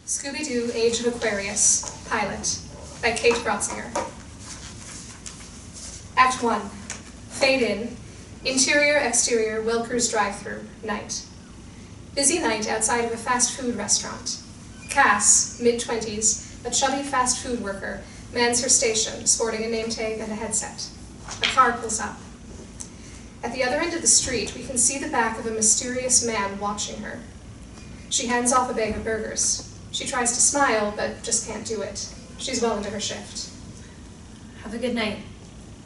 Scooby-Doo, Age of Aquarius, Pilot, by Kate Grotzinger. Act 1. Fade in. Interior, exterior, Wilker's drive-thru, night. Busy night outside of a fast food restaurant. Cass, mid-20s, a chubby fast food worker, mans her station, sporting a name tag and a headset. A car pulls up. At the other end of the street, we can see the back of a mysterious man watching her. She hands off a bag of burgers. She tries to smile, but just can't do it. She's well into her shift. Have a good night.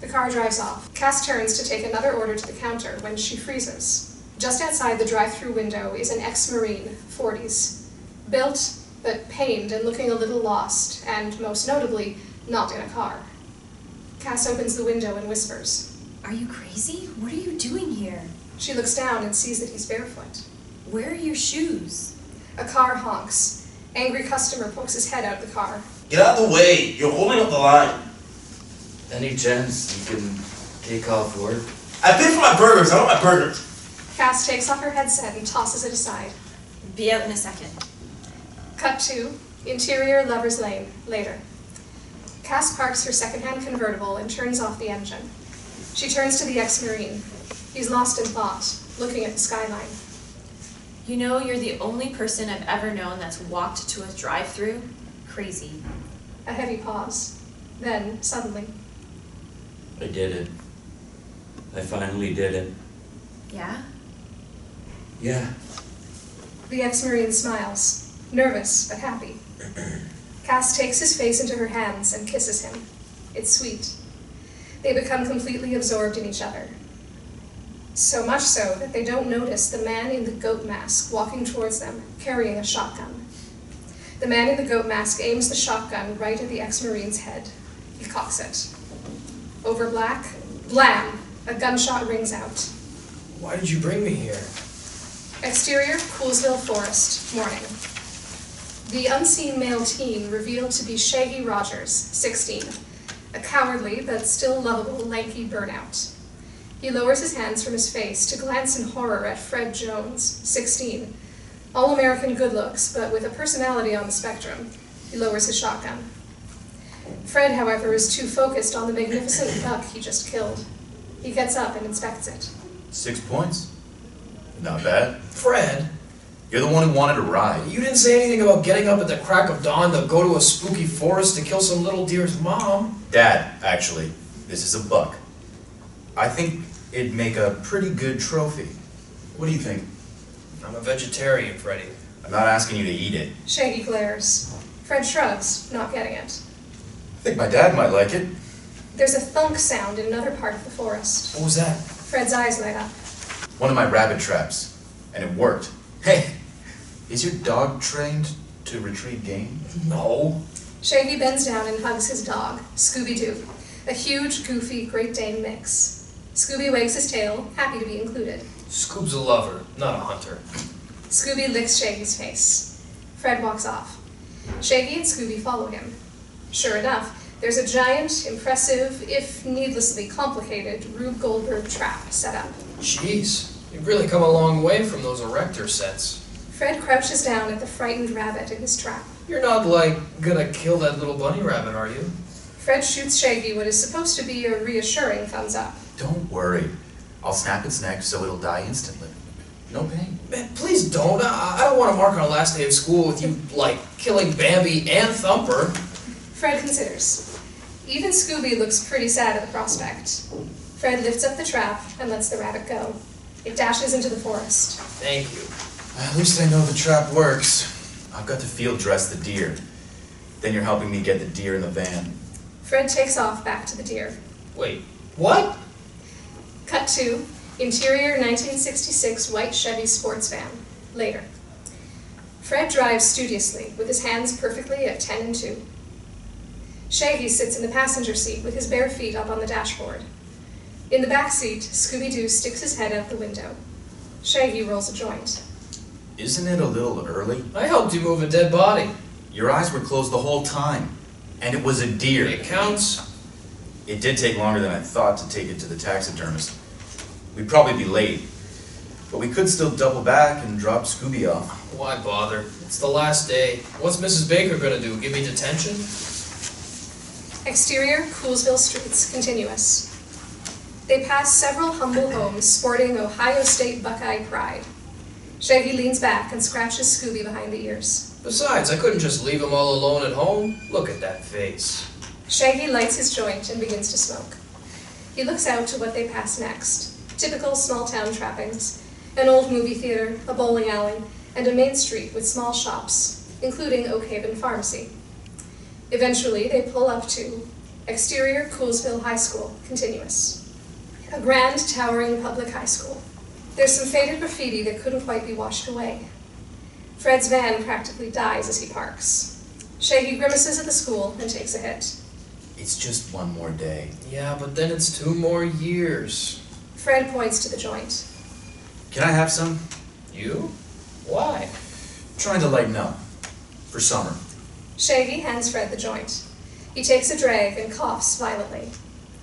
The car drives off. Cass turns to take another order to the counter when she freezes. Just outside the drive-thru window is an ex-Marine, 40s. Built, but pained and looking a little lost, and most notably, not in a car. Cass opens the window and whispers. Are you crazy? What are you doing here? She looks down and sees that he's barefoot. Where are your shoes? A car honks. Angry customer pokes his head out the car. Get out of the way! You're holding up the line. Any chance you can take off work? I paid for my burgers. I want my burgers. Cass takes off her headset and tosses it aside. Be out in a second. Cut to interior Lover's Lane, later. Cass parks her second-hand convertible and turns off the engine. She turns to the ex-Marine. He's lost in thought, looking at the skyline. You know, you're the only person I've ever known that's walked to a drive-thru. Crazy. A heavy pause. Then, suddenly. I did it. I finally did it. Yeah? Yeah. The ex-Marine smiles, nervous but happy. Cass takes his face into her hands and kisses him. It's sweet. They become completely absorbed in each other. So much so that they don't notice the man in the goat mask walking towards them, carrying a shotgun. The man in the goat mask aims the shotgun right at the ex-Marine's head. He cocks it. Over black, blam! A gunshot rings out. Why did you bring me here? Exterior, Coolsville Forest, morning. The unseen male teen revealed to be Shaggy Rogers, 16, a cowardly but still lovable lanky burnout. He lowers his hands from his face to glance in horror at Fred Jones, 16, all-American good looks, but with a personality on the spectrum. He lowers his shotgun. Fred, however, is too focused on the magnificent buck he just killed. He gets up and inspects it. 6 points. Not bad. Fred? You're the one who wanted to ride. You didn't say anything about getting up at the crack of dawn to go to a spooky forest to kill some little deer's mom. Dad, actually. This is a buck. I think it'd make a pretty good trophy. What do you think? I'm a vegetarian, Freddy. I'm not asking you to eat it. Shaggy glares. Fred shrugs, not getting it. I think my dad might like it. There's a thunk sound in another part of the forest. What was that? Fred's eyes light up. One of my rabbit traps. And it worked. Hey, is your dog trained to retrieve game? No. Shaggy bends down and hugs his dog, Scooby-Doo, a huge, goofy Great Dane mix. Scooby wags his tail, happy to be included. Scoob's a lover, not a hunter. Scooby licks Shaggy's face. Fred walks off. Shaggy and Scooby follow him. Sure enough, there's a giant, impressive, if needlessly complicated, Rube Goldberg trap set up. Jeez, you've really come a long way from those erector sets. Fred crouches down at the frightened rabbit in his trap. You're not, like, gonna kill that little bunny rabbit, are you? Fred shoots Shaggy what is supposed to be a reassuring thumbs up. Don't worry. I'll snap its neck so it'll die instantly. No pain. Man, please don't. I don't want to mark our last day of school with you, like, killing Bambi and Thumper. Fred considers. Even Scooby looks pretty sad at the prospect. Fred lifts up the trap and lets the rabbit go. It dashes into the forest. Thank you. At least I know the trap works. I've got to field dress the deer. Then you're helping me get the deer in the van. Fred takes off back to the deer. Wait, what? Cut to interior 1966 white Chevy sports van, later. Fred drives studiously, with his hands perfectly at 10 and 2. Shaggy sits in the passenger seat with his bare feet up on the dashboard. In the back seat, Scooby-Doo sticks his head out the window. Shaggy rolls a joint. Isn't it a little early? I helped you move a dead body. Your eyes were closed the whole time. And it was a deer. It counts. It did take longer than I thought to take it to the taxidermist. We'd probably be late. But we could still double back and drop Scooby off. Why bother? It's the last day. What's Mrs. Baker gonna do? Give me detention? Exterior, Coolsville streets, continuous. They pass several humble homes sporting Ohio State Buckeye pride. Shaggy leans back and scratches Scooby behind the ears. Besides, I couldn't just leave him all alone at home. Look at that face. Shaggy lights his joint and begins to smoke. He looks out to what they pass next. Typical small-town trappings. An old movie theater, a bowling alley, and a main street with small shops, including Oak Haven Pharmacy. Eventually, they pull up to exterior Coolsville High School, continuous. A grand, towering public high school. There's some faded graffiti that couldn't quite be washed away. Fred's van practically dies as he parks. Shaggy grimaces at the school and takes a hit. It's just one more day. Yeah, but then it's 2 more years. Fred points to the joint. Can I have some? You? Why? Trying to lighten up. For summer. Shaggy hands Fred the joint. He takes a drag and coughs violently.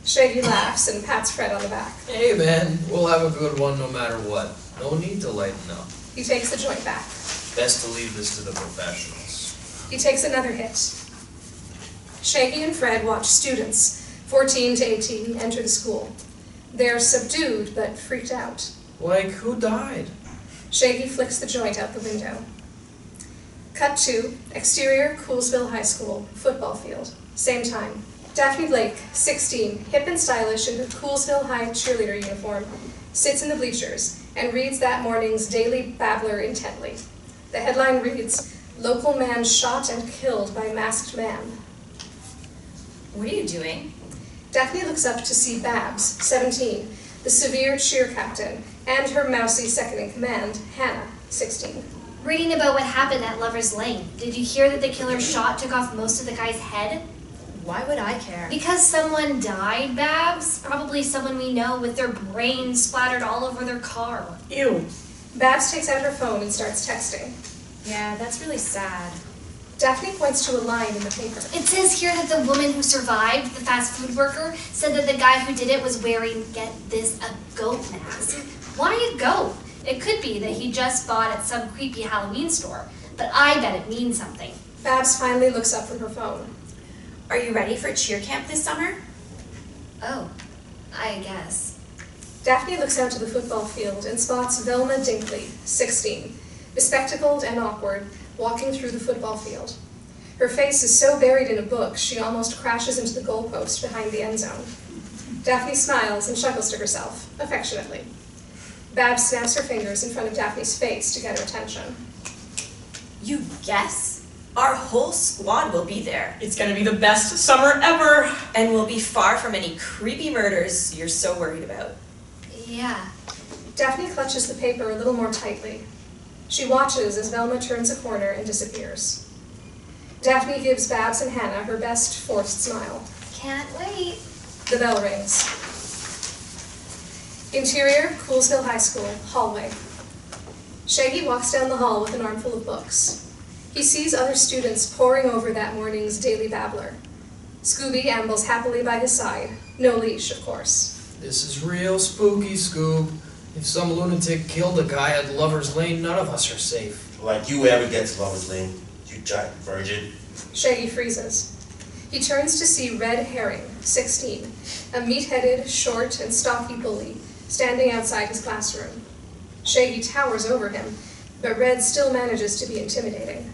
Shaggy laughs and pats Fred on the back. Hey man, we'll have a good one no matter what. No need to lighten up. He takes the joint back. Best to leave this to the professionals. He takes another hit. Shaggy and Fred watch students, 14 to 18, enter the school. They're subdued but freaked out. Like, who died? Shaggy flicks the joint out the window. Cut to exterior Coolsville High School, football field. Same time. Daphne Blake, 16, hip and stylish in her Coolsville High cheerleader uniform, sits in the bleachers and reads that morning's Daily Babbler intently. The headline reads, "Local man shot and killed by masked man." What are you doing? Daphne looks up to see Babs, 17, the severe cheer captain, and her mousy second-in-command, Hannah, 16. Reading about what happened at Lover's Lane. Did you hear that the killer shot took off most of the guy's head? Why would I care? Because someone died, Babs. Probably someone we know with their brains splattered all over their car. Ew. Babs takes out her phone and starts texting. Yeah, that's really sad. Daphne points to a line in the paper. It says here that the woman who survived, the fast food worker, said that the guy who did it was wearing, get this, a goat mask. Why a goat? It could be that he just bought at some creepy Halloween store, but I bet it means something. Babs finally looks up from her phone. Are you ready for cheer camp this summer? Oh, I guess. Daphne looks out to the football field and spots Velma Dinkley, 16, bespectacled and awkward, walking through the football field. Her face is so buried in a book, she almost crashes into the goalpost behind the end zone. Daphne smiles and chuckles to herself, affectionately. Babs snaps her fingers in front of Daphne's face to get her attention. You guess? Our whole squad will be there. It's gonna be the best summer ever! And we'll be far from any creepy murders you're so worried about. Yeah. Daphne clutches the paper a little more tightly. She watches as Velma turns a corner and disappears. Daphne gives Babs and Hannah her best forced smile. Can't wait. The bell rings. Interior, Coolsville High School, hallway. Shaggy walks down the hall with an armful of books. He sees other students poring over that morning's Daily Babbler. Scooby ambles happily by his side, no leash, of course. This is real spooky, Scoob. If some lunatic killed a guy at Lover's Lane, none of us are safe. Like you ever get to Lover's Lane, you giant virgin. Shaggy freezes. He turns to see Red Herring, 16, a meat-headed, short, and stocky bully, standing outside his classroom. Shaggy towers over him, but Red still manages to be intimidating.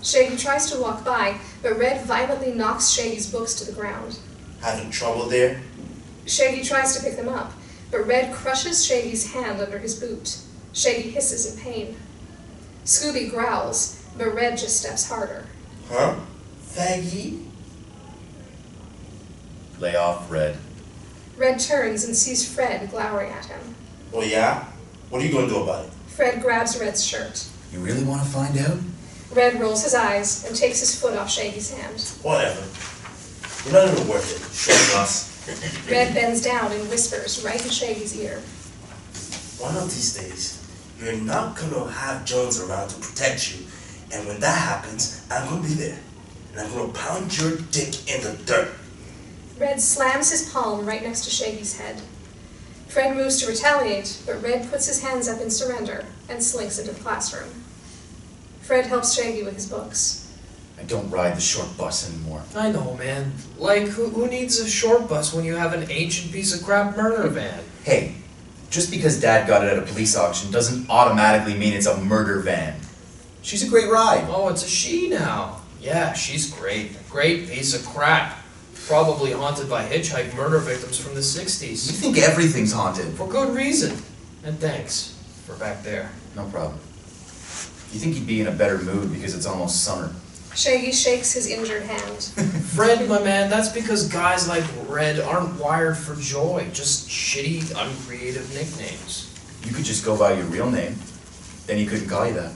Shaggy tries to walk by, but Red violently knocks Shaggy's books to the ground. Having trouble there? Shaggy tries to pick them up, but Red crushes Shaggy's hand under his boot. Shaggy hisses in pain. Scooby growls, but Red just steps harder. Huh? Faggy? Lay off, Red. Red turns and sees Fred glowering at him. Oh yeah? What are you going to do about it? Fred grabs Red's shirt. You really want to find out? Red rolls his eyes and takes his foot off Shaggy's hand. Whatever. You're not even worth it. Shut us. Red bends down and whispers right in Shaggy's ear. One of these days, you're not going to have Jones around to protect you. And when that happens, I'm going to be there. And I'm going to pound your dick in the dirt. Red slams his palm right next to Shaggy's head. Fred moves to retaliate, but Red puts his hands up in surrender and slinks into the classroom. Fred helps Shaggy with his books. I don't ride the short bus anymore. I know, man. Like, who needs a short bus when you have an ancient piece of crap murder van? Hey, just because Dad got it at a police auction doesn't automatically mean it's a murder van. She's a great ride. Oh, it's a she now. Yeah, she's great. A great piece of crap. Probably haunted by hitchhike murder victims from the 60s. You think everything's haunted. For good reason. And thanks for back there. No problem. You think he'd be in a better mood because it's almost summer. Shaggy shakes his injured hand. Fred, my man, that's because guys like Red aren't wired for joy. Just shitty, uncreative nicknames. You could just go by your real name. Then he couldn't call you that.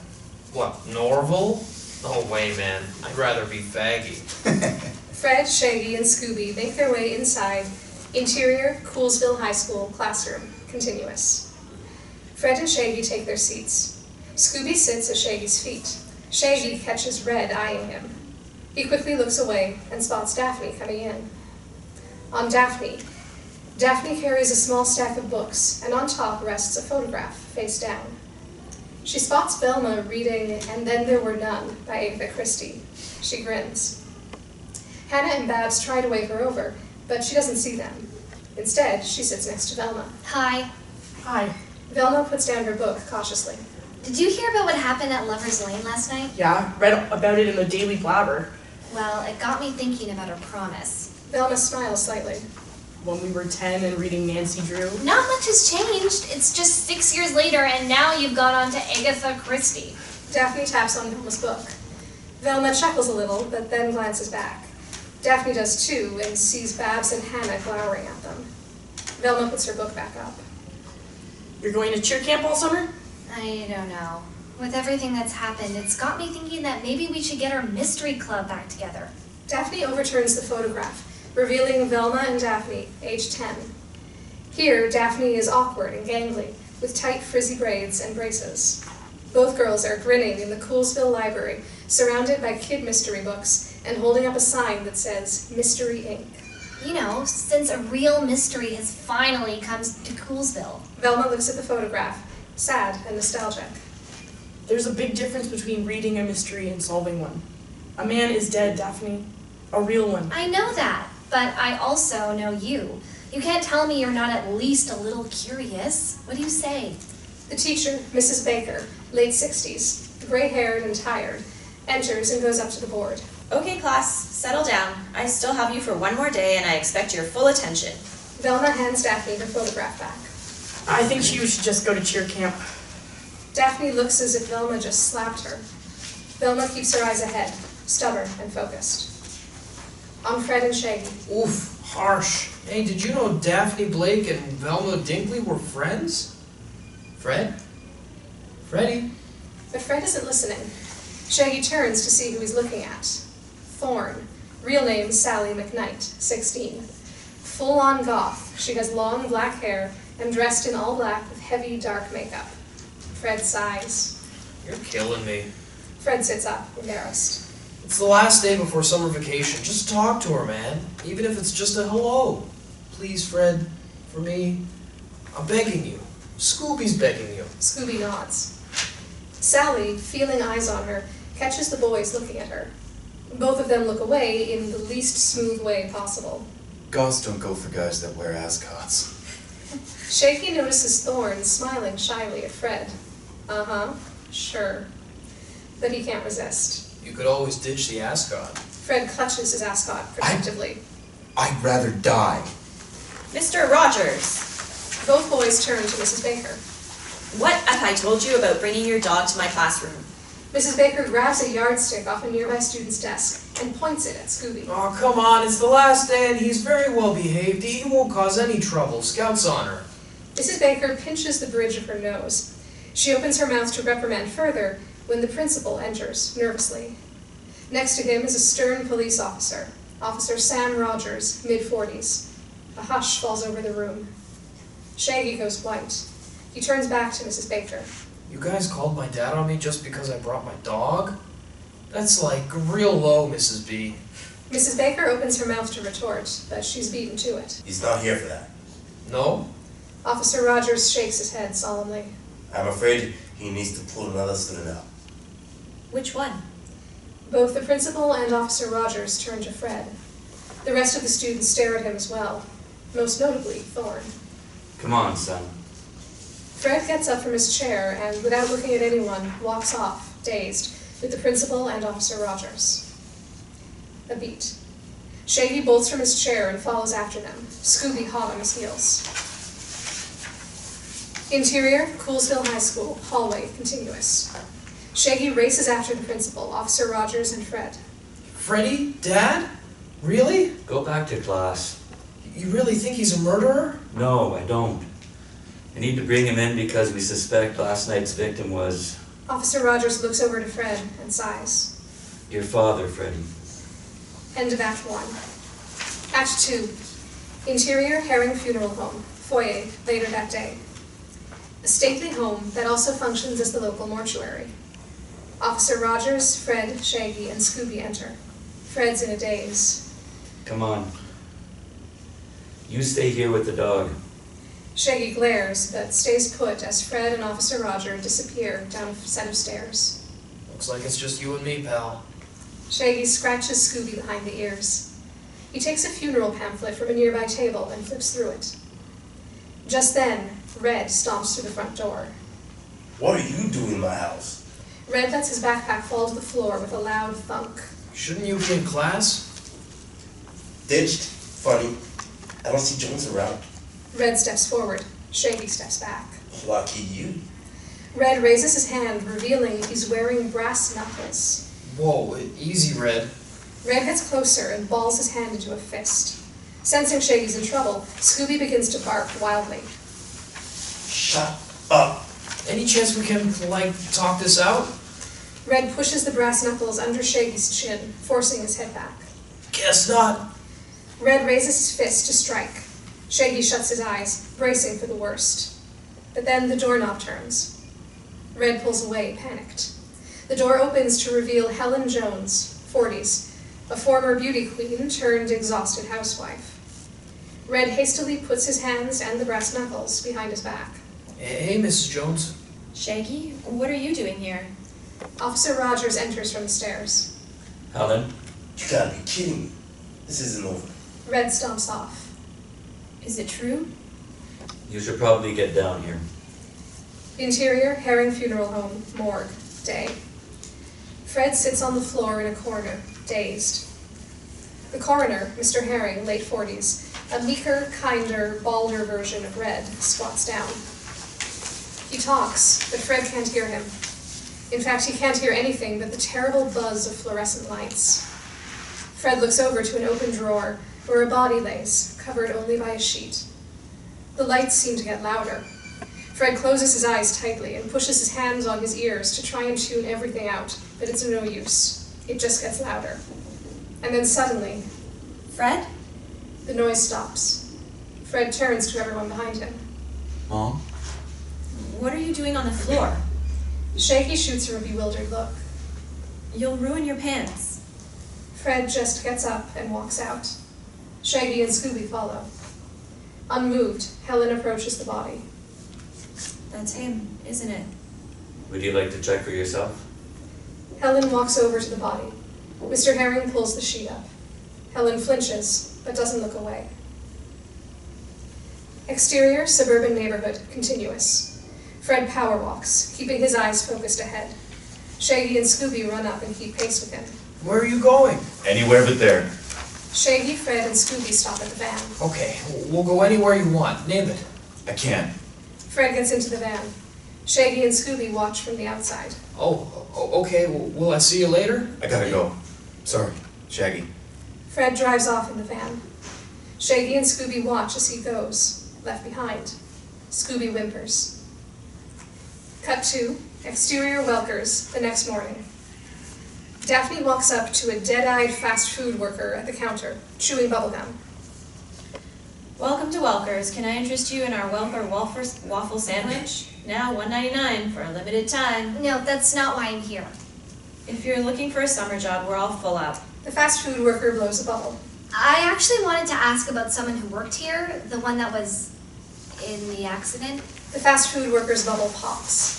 What, Norval? No way, man. I'd rather be Faggy. Fred, Shaggy, and Scooby make their way inside. Interior, Coolsville High School, classroom, continuous. Fred and Shaggy take their seats. Scooby sits at Shaggy's feet. Shaggy catches Red eyeing him. He quickly looks away and spots Daphne coming in. On Daphne. Daphne carries a small stack of books, and on top rests a photograph, face down. She spots Velma reading And Then There Were None by Agatha Christie. She grins. Hannah and Babs try to wave her over, but she doesn't see them. Instead, she sits next to Velma. Hi. Hi. Velma puts down her book cautiously. Did you hear about what happened at Lover's Lane last night? Yeah, read about it in the Daily Blabber. Well, it got me thinking about our promise. Velma smiles slightly. When we were 10 and reading Nancy Drew. Not much has changed. It's just 6 years later, and now you've gone on to Agatha Christie. Daphne taps on Velma's book. Velma chuckles a little, but then glances back. Daphne does too, and sees Babs and Hannah glowering at them. Velma puts her book back up. You're going to cheer camp all summer? I don't know. With everything that's happened, it's got me thinking that maybe we should get our mystery club back together. Daphne overturns the photograph, revealing Velma and Daphne, age 10. Here, Daphne is awkward and gangly, with tight frizzy braids and braces. Both girls are grinning in the Coolsville Library, surrounded by kid mystery books, and holding up a sign that says, Mystery Inc. You know, since a real mystery has finally come to Coolsville. Velma looks at the photograph, sad and nostalgic. There's a big difference between reading a mystery and solving one. A man is dead, Daphne. A real one. I know that, but I also know you. You can't tell me you're not at least a little curious. What do you say? The teacher, Mrs. Baker, late 60s, gray-haired and tired, enters and goes up to the board. Okay, class, settle down. I still have you for one more day, and I expect your full attention. Velma hands Daphne her photograph back. I think you should just go to cheer camp. Daphne looks as if Velma just slapped her. Velma keeps her eyes ahead, stubborn and focused. On Fred and Shaggy. Oof, harsh. Hey, did you know Daphne Blake and Velma Dinkley were friends? Fred? Freddie? But Fred isn't listening. Shaggy turns to see who he's looking at. Thorne. Real name Sally McKnight, 16. Full-on goth, she has long black hair and dressed in all black with heavy, dark makeup. Fred sighs. You're killing me. Fred sits up, embarrassed. It's the last day before summer vacation. Just talk to her, man. Even if it's just a hello. Please, Fred. For me. I'm begging you. Scooby's begging you. Scooby nods. Sally, feeling eyes on her, catches the boys looking at her. Both of them look away in the least smooth way possible. Goths don't go for guys that wear ascots. Shaggy notices Thorne smiling shyly at Fred. Uh-huh, sure. But he can't resist. You could always ditch the ascot. Fred clutches his ascot protectively. I'd rather die. Mr. Rogers, Both boys turn to Mrs. Baker. what have I told you about bringing your dog to my classroom? Mrs. Baker grabs a yardstick off a nearby student's desk and points it at Scooby. Oh, come on. It's the last day and he's very well behaved. He won't cause any trouble. Scout's honor. Mrs. Baker pinches the bridge of her nose. She opens her mouth to reprimand further when the principal enters, nervously. Next to him is a stern police officer, Officer Sam Rogers, mid-40s. A hush falls over the room. Shaggy goes white. He turns back to Mrs. Baker. You guys called my dad on me just because I brought my dog? That's like real low, Mrs. B. Mrs. Baker opens her mouth to retort, but she's beaten to it. He's not here for that. No? Officer Rogers shakes his head solemnly. I'm afraid he needs to pull another student out. Which one? Both the principal and Officer Rogers turn to Fred. The rest of the students stare at him as well, most notably Thorne. Come on, son. Fred gets up from his chair and, without looking at anyone, walks off, dazed, with the principal and Officer Rogers. A beat. Shaggy bolts from his chair and follows after them, Scooby hot on his heels. Interior, Coolsville High School, hallway, continuous. Shaggy races after the principal, Officer Rogers, and Fred. Freddy? Dad? Really? Go back to class. You really think he's a murderer? No, I don't. I need to bring him in because we suspect last night's victim was Officer Rogers looks over to Fred and sighs. your father, Freddie. End of Act 1. Act 2. Interior, Herring Funeral Home, foyer, later that day. A stately home that also functions as the local mortuary. Officer Rogers, Fred, Shaggy, and Scooby enter. Fred's in a daze. Come on. You stay here with the dog. Shaggy glares, but stays put as Fred and Officer Roger disappear down a set of stairs. Looks like it's just you and me, pal. Shaggy scratches Scooby behind the ears. He takes a funeral pamphlet from a nearby table and flips through it. Just then, Red stomps through the front door. What are you doing in my house? Red lets his backpack fall to the floor with a loud thunk. Shouldn't you be in class? Ditched? Funny. I don't see Jones around. Red steps forward. Shaggy steps back. Lucky you. Red raises his hand, revealing he's wearing brass knuckles. Whoa, easy, Red. Red gets closer and balls his hand into a fist. Sensing Shaggy's in trouble, Scooby begins to bark wildly. Shut up. Any chance we can, talk this out? Red pushes the brass knuckles under Shaggy's chin, forcing his head back. Guess not. Red raises his fist to strike. Shaggy shuts his eyes, bracing for the worst. But then the doorknob turns. Red pulls away, panicked. The door opens to reveal Helen Jones, 40s, a former beauty queen turned exhausted housewife. Red hastily puts his hands and the brass knuckles behind his back. Hey, Mrs. Jones. Shaggy, what are you doing here? Officer Rogers enters from the stairs. Helen? You gotta be kidding me. This isn't over. Red stomps off. Is it true? You should probably get down here. Interior, Herring Funeral Home, morgue, day. Fred sits on the floor in a corner, dazed. The coroner, Mr. Herring, late 40s, a meeker, kinder, balder version of Red, squats down. He talks, but Fred can't hear him. In fact, he can't hear anything but the terrible buzz of fluorescent lights. Fred looks over to an open drawer where a body lays, covered only by a sheet. The lights seem to get louder. Fred closes his eyes tightly and pushes his hands on his ears to try and tune everything out, but it's no use. It just gets louder. And then suddenly, Fred? the noise stops. Fred turns to everyone behind him. Mom? What are you doing on the floor? Shaggy shoots her a bewildered look. You'll ruin your pants. Fred just gets up and walks out. Shaggy and Scooby follow. Unmoved, Helen approaches the body. That's him, isn't it? Would you like to check for yourself? Helen walks over to the body. Mr. Herring pulls the sheet up. Helen flinches, but doesn't look away. Exterior, suburban neighborhood, continuous. Fred power walks, keeping his eyes focused ahead. Shaggy and Scooby run up and keep pace with him. Where are you going? Anywhere but there. Shaggy, Fred, and Scooby stop at the van. Okay, we'll go anywhere you want. Name it. I can't. Fred gets into the van. Shaggy and Scooby watch from the outside. Okay, will I see you later? I gotta go. Sorry, Shaggy. Fred drives off in the van. Shaggy and Scooby watch as he goes, left behind. Scooby whimpers. Cut to exterior Welkers the next morning. Daphne walks up to a dead-eyed fast food worker at the counter, chewing bubblegum. Welcome to Welkers. Can I interest you in our Welker waffle sandwich? Now $1.99 for a limited time. No, that's not why I'm here. If you're looking for a summer job, we're all full up. The fast food worker blows a bubble. I actually wanted to ask about someone who worked here, the one that was in the accident? The fast food worker's bubble pops.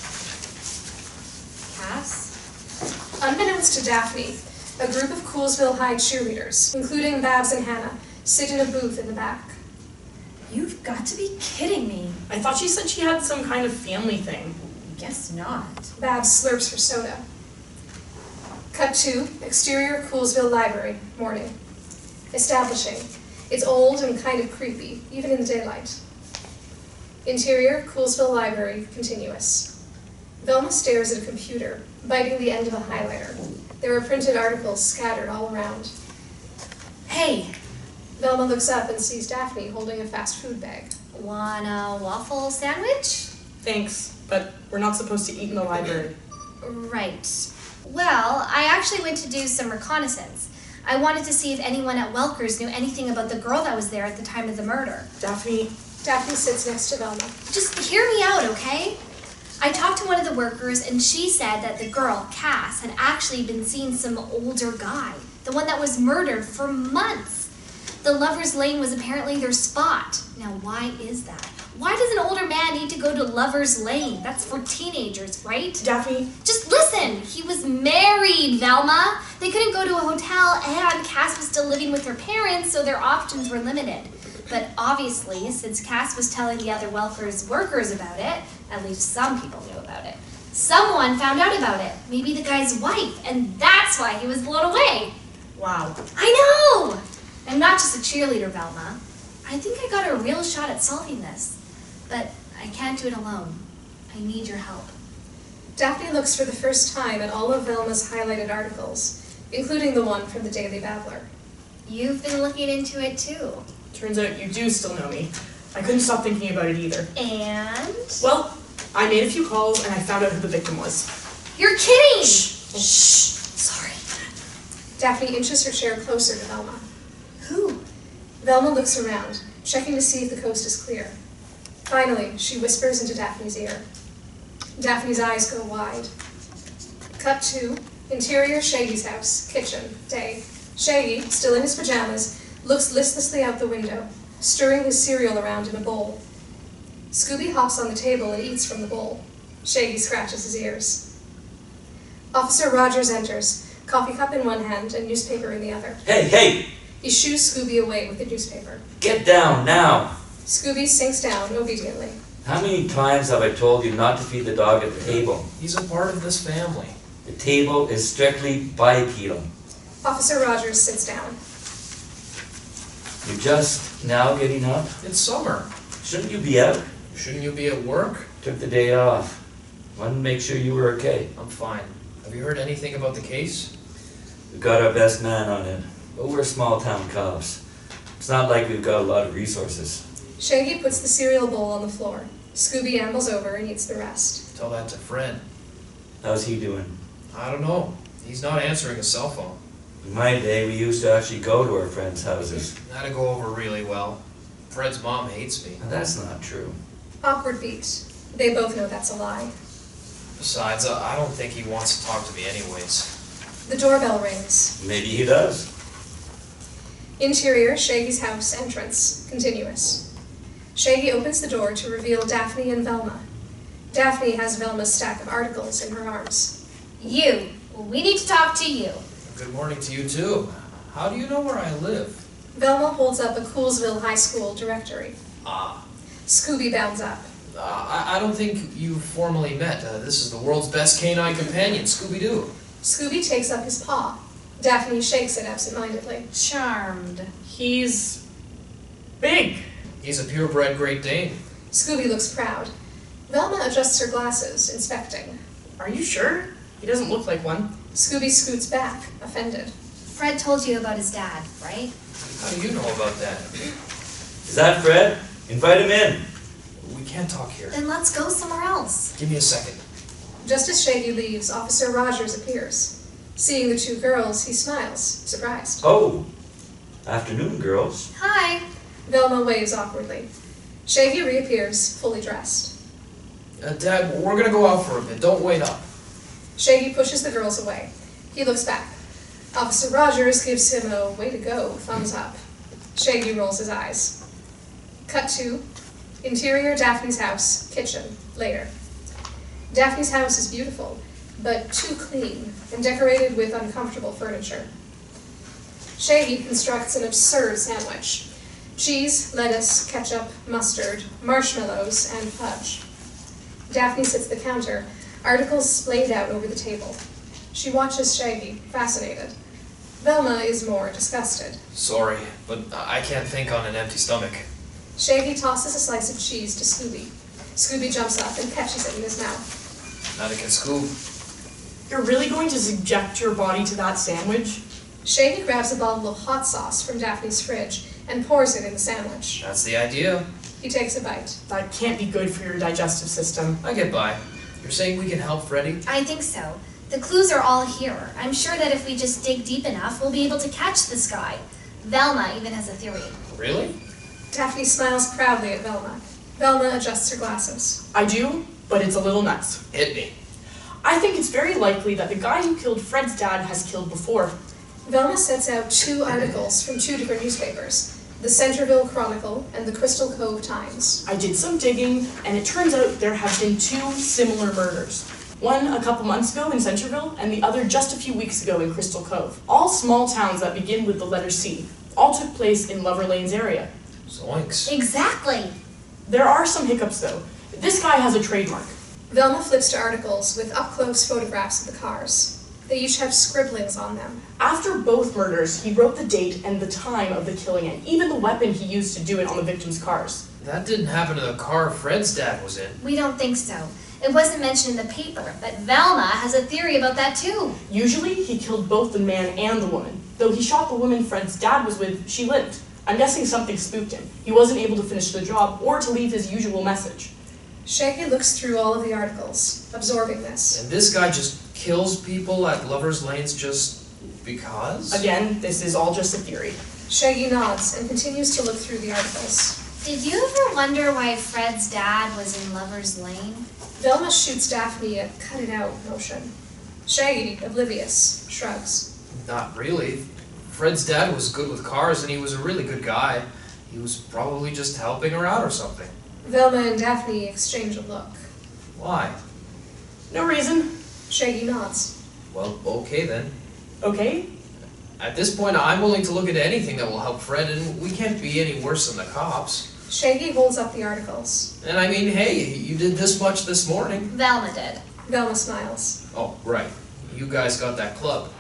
Cass? Unbeknownst to Daphne, a group of Coolsville High cheerleaders, including Babs and Hannah, sit in a booth in the back. You've got to be kidding me. I thought she said she had some kind of family thing. Guess not. Babs slurps her soda. Cut to exterior Coolsville Library, morning. Establishing. It's old and kind of creepy, even in the daylight. Interior Coolsville Library, continuous. Velma stares at a computer, biting the end of a highlighter. There are printed articles scattered all around. Hey, Velma looks up and sees Daphne holding a fast food bag. want a waffle sandwich? Thanks, but we're not supposed to eat in the library. Right. Well, I actually went to do some reconnaissance. I wanted to see if anyone at Welker's knew anything about the girl that was there at the time of the murder. Daphne, Daphne sits next to Velma. Just hear me out, okay? I talked to one of the workers, and she said that the girl, Cass, had actually been seeing some older guy, the one that was murdered, for months. The Lover's Lane was apparently their spot. Now, why is that? Why does an older man need to go to Lover's Lane? That's for teenagers, right? Daphne, Just listen! He was married, Velma! They couldn't go to a hotel, and Cass was still living with her parents, so their options were limited. But obviously, since Cass was telling the other Welker's workers about it, at least some people knew about it, someone found out about it. Maybe the guy's wife, and that's why he was blown away. wow. I know! I'm not just a cheerleader, Velma. I think I got a real shot at solving this. But I can't do it alone. I need your help. Daphne looks for the first time at all of Velma's highlighted articles, including the one from the Daily Babbler. You've been looking into it too. Turns out you do still know me. I couldn't stop thinking about it either. And? Well, I made a few calls and I found out who the victim was. You're kidding! Shh. Sorry. Daphne inches her chair closer to Velma. Who? Velma looks around, checking to see if the coast is clear. Finally, she whispers into Daphne's ear. Daphne's eyes go wide. Cut to interior Shaggy's house, kitchen, day. Shaggy, still in his pajamas, looks listlessly out the window, stirring his cereal around in a bowl. Scooby hops on the table and eats from the bowl. Shaggy scratches his ears. Officer Rogers enters, coffee cup in one hand and newspaper in the other. Hey! He shoos Scooby away with the newspaper. Get down, now! Scooby sinks down obediently. How many times have I told you not to feed the dog at the table? He's a part of this family. The table is strictly bipedal. Officer Rogers sits down. You're just now getting up? It's summer. Shouldn't you be out? Shouldn't you be at work? Took the day off. Wanted to make sure you were okay. I'm fine. Have you heard anything about the case? We've got our best man on it, but we're small town cops. It's not like we've got a lot of resources. Shaggy puts the cereal bowl on the floor. Scooby ambles over and eats the rest. Tell that to Fred. How's he doing? I don't know. He's not answering his cell phone. In my day, we used to actually go to our friends' houses. That'd go over really well. Fred's mom hates me. Now, that's not true. Awkward beat. They both know that's a lie. Besides, I don't think he wants to talk to me anyways. The doorbell rings. Maybe he does. Interior, Shaggy's house, entrance, continuous. Shaggy opens the door to reveal Daphne and Velma. Daphne has Velma's stack of articles in her arms. You. We need to talk to you. Good morning to you too. How do you know where I live? Velma holds up a Coolsville High School directory. Ah. Scooby bounds up. I don't think you formally met. This is the world's best canine companion, Scooby-Doo. Scooby takes up his paw. Daphne shakes it absent-mindedly. Charmed. He's big. He's a purebred Great Dane. Scooby looks proud. Velma adjusts her glasses, inspecting. Are you sure? He doesn't look like one. Scooby scoots back, offended. Fred told you about his dad, right? How do you know about that? Is that Fred? Invite him in. We can't talk here. Then let's go somewhere else. Give me a second. Just as Shaggy leaves, Officer Rogers appears. Seeing the two girls, he smiles, surprised. Oh, afternoon, girls. Hi. Velma waves awkwardly. Shaggy reappears, fully dressed. Dad, we're gonna go out for a bit. Don't wait up. Shaggy pushes the girls away. He looks back. Officer Rogers gives him a way to go thumbs up. Shaggy rolls his eyes. Cut to Interior, Daphne's house, kitchen, later. Daphne's house is beautiful, but too clean and decorated with uncomfortable furniture. Shaggy constructs an absurd sandwich. Cheese, lettuce, ketchup, mustard, marshmallows, and fudge. Daphne sits at the counter, articles splayed out over the table. She watches Shaggy, fascinated. Velma is more disgusted. Sorry, but I can't think on an empty stomach. Shaggy tosses a slice of cheese to Scooby. Scooby jumps up and catches it in his mouth. Not against Scoob. You're really going to subject your body to that sandwich? Shaggy grabs a bottle of hot sauce from Daphne's fridge and pours it in the sandwich. That's the idea. He takes a bite. That can't be good for your digestive system. I get by. You're saying we can help Freddy? I think so. The clues are all here. I'm sure that if we just dig deep enough, we'll be able to catch this guy. Velma even has a theory. Really? Daphne smiles proudly at Velma. Velma adjusts her glasses. I do, but it's a little nuts. Hit me. I think it's very likely that the guy who killed Fred's dad has killed before. Velma sets out 2 articles from 2 different newspapers, the Centerville Chronicle and the Crystal Cove Times. I did some digging, and it turns out there have been 2 similar murders. One a couple months ago in Centerville, and the other just a few weeks ago in Crystal Cove. All small towns that begin with the letter C. All took place in Lover Lanes area. Zoinks. Exactly. There are some hiccups though. This guy has a trademark. Velma flips to articles with up-close photographs of the cars. They each have scribblings on them. After both murders, he wrote the date and the time of the killing and even the weapon he used to do it on the victim's cars. That didn't happen to the car Fred's dad was in. We don't think so. It wasn't mentioned in the paper, but Velma has a theory about that too. Usually, he killed both the man and the woman. Though he shot the woman Fred's dad was with, she lived. I'm guessing something spooked him. He wasn't able to finish the job or to leave his usual message. Shaggy looks through all of the articles, absorbing this. And this guy just kills people at Lover's Lanes just because? Again, this is all just a theory. Shaggy nods and continues to look through the articles. Did you ever wonder why Fred's dad was in Lover's Lane? Velma shoots Daphne a cut-it-out motion. Shaggy, oblivious, shrugs. Not really. Fred's dad was good with cars and he was a really good guy. He was probably just helping her out or something. Velma and Daphne exchange a look. Why? No reason. Shaggy nods. Well, okay then. Okay? At this point, I'm willing to look into anything that will help Fred, and we can't be any worse than the cops. Shaggy holds up the articles. And I mean, hey, you did this much this morning. Velma did. Velma smiles. Oh, right. You guys got that club.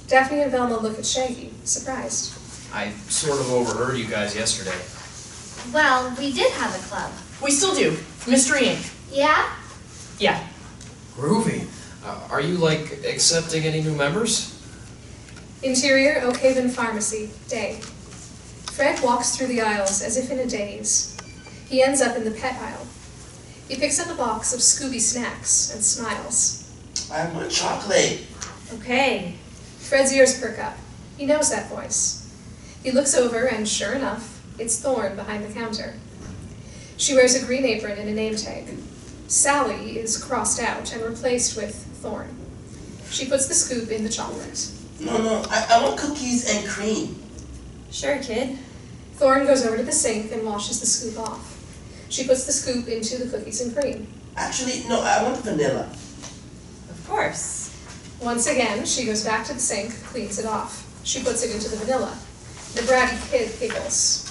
Daphne and Velma look at Shaggy, surprised. I sort of overheard you guys yesterday. Well, we did have a club. We still do. Mystery Inc. Yeah? Yeah. Groovy. Are you, like, accepting any new members? Interior, Oakhaven Pharmacy, day. Fred walks through the aisles as if in a daze. He ends up in the pet aisle. He picks up a box of Scooby snacks and smiles. I want chocolate. Okay. Fred's ears perk up. He knows that voice. He looks over and sure enough, it's Thorn behind the counter. She wears a green apron and a name tag. Sally is crossed out and replaced with Thorn. She puts the scoop in the chocolate. No, I want cookies and cream. Sure, kid. Thorn goes over to the sink and washes the scoop off. She puts the scoop into the cookies and cream. Actually, no, I want vanilla. Of course. Once again, she goes back to the sink, cleans it off. She puts it into the vanilla. The bratty kid giggles.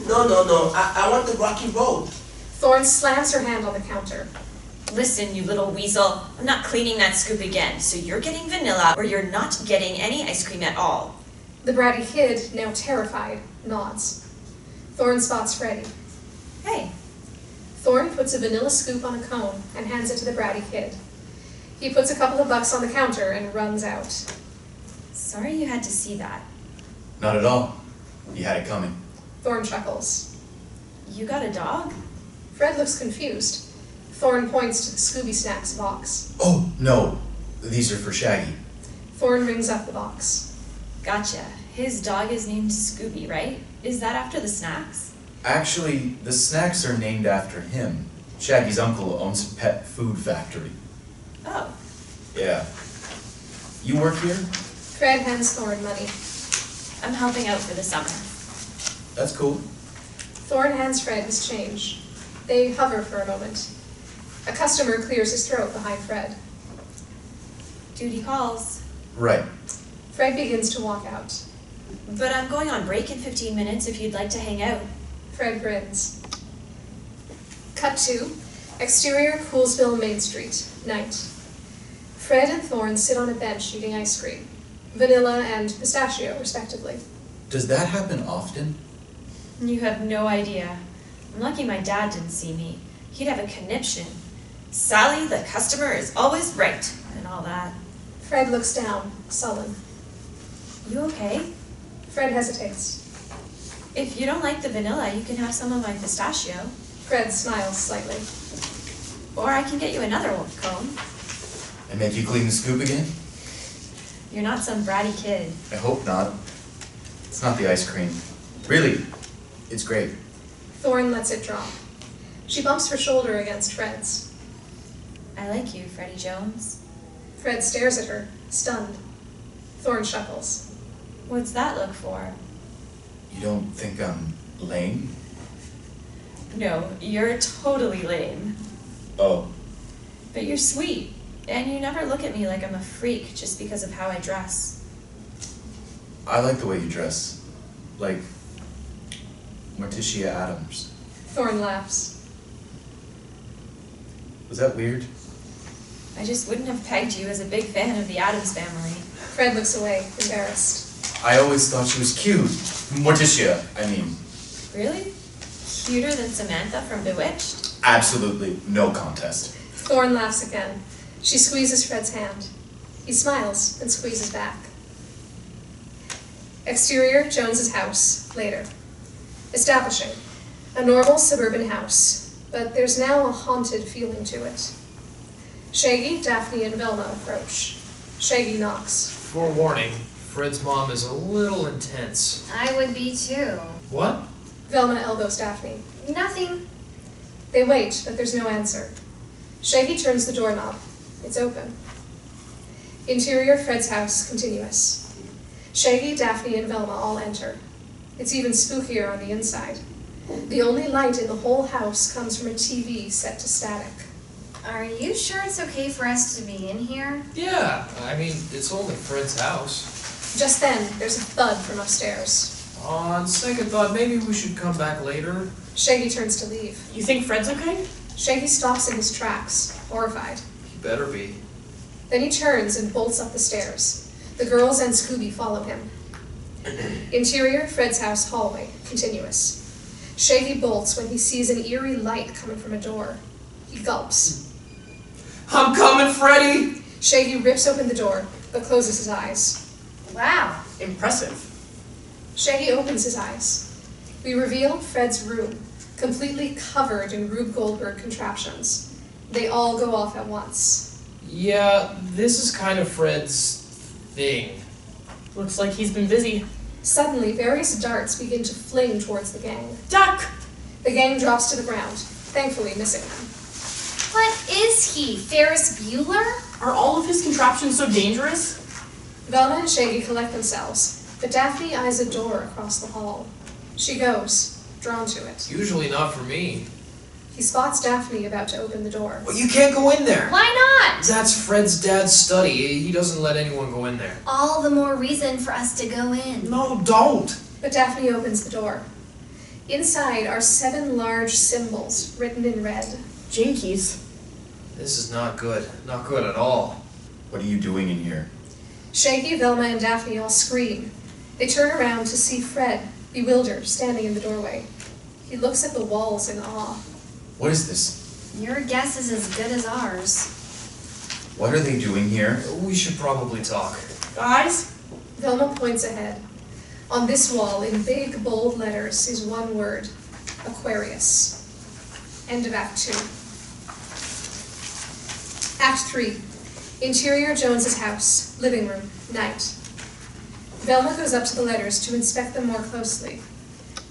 No, I want the rocky road. Thorn slams her hand on the counter. Listen, you little weasel. I'm not cleaning that scoop again, so you're getting vanilla or you're not getting any ice cream at all. The bratty kid, now terrified, nods. Thorn spots Freddy. Hey. Thorn puts a vanilla scoop on a cone and hands it to the bratty kid. He puts a couple of bucks on the counter and runs out. Sorry you had to see that. Not at all. You had it coming. Thorn chuckles. You got a dog? Fred looks confused. Thorn points to the Scooby Snacks box. Oh, no. These are for Shaggy. Thorn rings up the box. Gotcha. His dog is named Scooby, right? Is that after the snacks? Actually, the snacks are named after him. Shaggy's uncle owns a pet food factory. Oh. Yeah. You work here? Fred hands Thorn money. I'm helping out for the summer. That's cool. Thorne hands Fred his change. They hover for a moment. A customer clears his throat behind Fred. Duty calls. Right. Fred begins to walk out. But I'm going on break in 15 minutes if you'd like to hang out. Fred grins. Cut to exterior Coolsville Main Street, night. Fred and Thorne sit on a bench eating ice cream, vanilla and pistachio, respectively. Does that happen often? You have no idea. I'm lucky my dad didn't see me. He'd have a conniption. Sally, the customer, is always right, and all that. Fred looks down, sullen. You okay? Fred hesitates. If you don't like the vanilla, you can have some of my pistachio. Fred smiles slightly. Or I can get you another cone. And make you clean the scoop again? You're not some bratty kid. I hope not. It's not the ice cream. Really, it's great. Thorne lets it drop. She bumps her shoulder against Fred's. I like you, Freddie Jones. Fred stares at her, stunned. Thorne chuckles. What's that look for? You don't think I'm lame? No, you're totally lame. Oh. But you're sweet, and you never look at me like I'm a freak just because of how I dress. I like the way you dress. Like Morticia Adams. Thorne laughs. Was that weird? I just wouldn't have pegged you as a big fan of the Addams Family. Fred looks away, embarrassed. I always thought she was cute. Morticia, I mean. Really? Cuter than Samantha from Bewitched? Absolutely no contest. Thorne laughs again. She squeezes Fred's hand. He smiles and squeezes back. Exterior, Jones's house, later. Establishing. A normal suburban house, but there's now a haunted feeling to it. Shaggy, Daphne, and Velma approach. Shaggy knocks. Forewarning, Fred's mom is a little intense. I would be too. What? Velma elbows Daphne. Nothing. They wait, but there's no answer. Shaggy turns the doorknob. It's open. Interior, Fred's house, continuous. Shaggy, Daphne, and Velma all enter. It's even spookier on the inside. The only light in the whole house comes from a TV set to static. Are you sure it's okay for us to be in here? Yeah, I mean, it's only Fred's house. Just then, there's a thud from upstairs. On second thought, maybe we should come back later. Shaggy turns to leave. You think Fred's okay? Shaggy stops in his tracks, horrified. He better be. Then he turns and bolts up the stairs. The girls and Scooby follow him. Interior, Fred's house, hallway, continuous. Shaggy bolts when he sees an eerie light coming from a door. He gulps. I'm coming, Freddy! Shaggy rips open the door, but closes his eyes. Wow. Impressive. Shaggy opens his eyes. We reveal Fred's room, completely covered in Rube Goldberg contraptions. They all go off at once. Yeah, this is kind of Fred's thing. Looks like he's been busy. Suddenly, various darts begin to fling towards the gang. Duck! The gang drops to the ground, thankfully missing them. What is he, Ferris Bueller? Are all of his contraptions so dangerous? Velma and Shaggy collect themselves, but Daphne eyes a door across the hall. She goes, drawn to it. Usually not for me. He spots Daphne about to open the door. Well, you can't go in there. Why not? That's Fred's dad's study. He doesn't let anyone go in there. All the more reason for us to go in. No, don't. But Daphne opens the door. Inside are 7 large symbols written in red. Jinkies. This is not good. Not good at all. What are you doing in here? Shaggy, Velma, and Daphne all scream. They turn around to see Fred, bewildered, standing in the doorway. He looks at the walls in awe. What is this? Your guess is as good as ours. What are they doing here? We should probably talk. Guys? Velma points ahead. On this wall, in big, bold letters, is one word: Aquarius. End of Act 2. Act 3. Interior, Jones's house, living room, night. Velma goes up to the letters to inspect them more closely.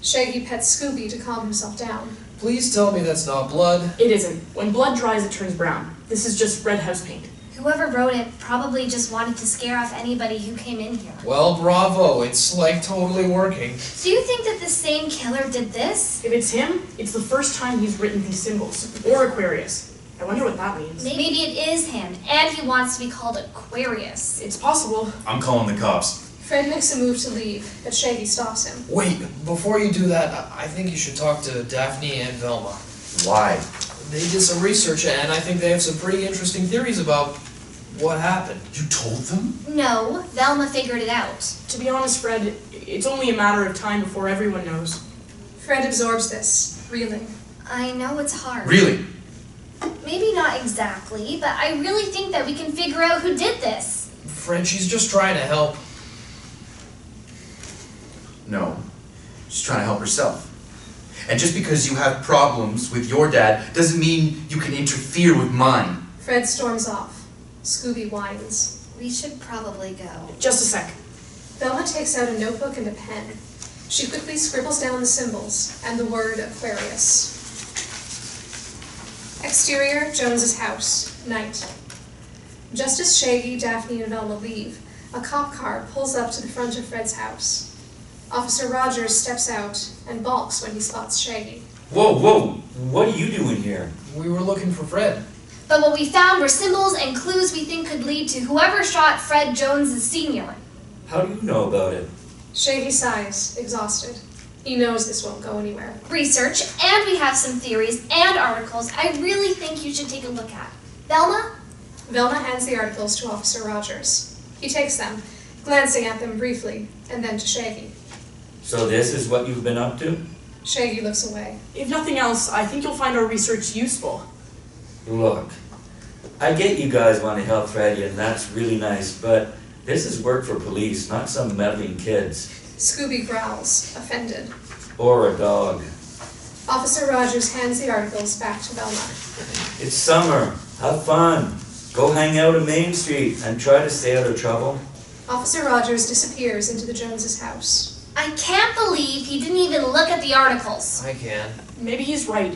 Shaggy pets Scooby to calm himself down. Please tell me that's not blood. It isn't. When blood dries, it turns brown. This is just red house paint. Whoever wrote it probably just wanted to scare off anybody who came in here. Well, bravo. It's like totally working. Do you think that the same killer did this? If it's him, it's the first time he's written these symbols. Or Aquarius. I wonder what that means. Maybe it is him, and he wants to be called Aquarius. It's possible. I'm calling the cops. Fred makes a move to leave, but Shaggy stops him. Wait, before you do that, I think you should talk to Daphne and Velma. Why? They did some research, and I think they have some pretty interesting theories about what happened. You told them? No, Velma figured it out. To be honest, Fred, it's only a matter of time before everyone knows. Fred absorbs this, reeling. I know it's hard. Really? Maybe not exactly, but I really think that we can figure out who did this. Fred, she's just trying to help. No. She's trying to help herself. And just because you have problems with your dad doesn't mean you can interfere with mine. Fred storms off. Scooby whines. We should probably go. Just a sec. Velma takes out a notebook and a pen. She quickly scribbles down the symbols and the word Aquarius. Exterior, Jones's house. Night. Just as Shaggy, Daphne, and Velma leave, a cop car pulls up to the front of Fred's house. Officer Rogers steps out and balks when he spots Shaggy. Whoa, whoa, what are you doing here? We were looking for Fred. But what we found were symbols and clues we think could lead to whoever shot Fred Jones Sr. How do you know about it? Shaggy sighs, exhausted. He knows this won't go anywhere. Research, and we have some theories and articles I really think you should take a look at. Velma? Velma hands the articles to Officer Rogers. He takes them, glancing at them briefly, and then to Shaggy. So this is what you've been up to? Shaggy looks away. If nothing else, I think you'll find our research useful. Look, I get you guys want to help Freddy, and that's really nice, but this is work for police, not some meddling kids. Scooby growls, offended. Or a dog. Officer Rogers hands the articles back to Velma. It's summer. Have fun. Go hang out on Main Street and try to stay out of trouble. Officer Rogers disappears into the Joneses' house. I can't believe he didn't even look at the articles. I can. Maybe he's right.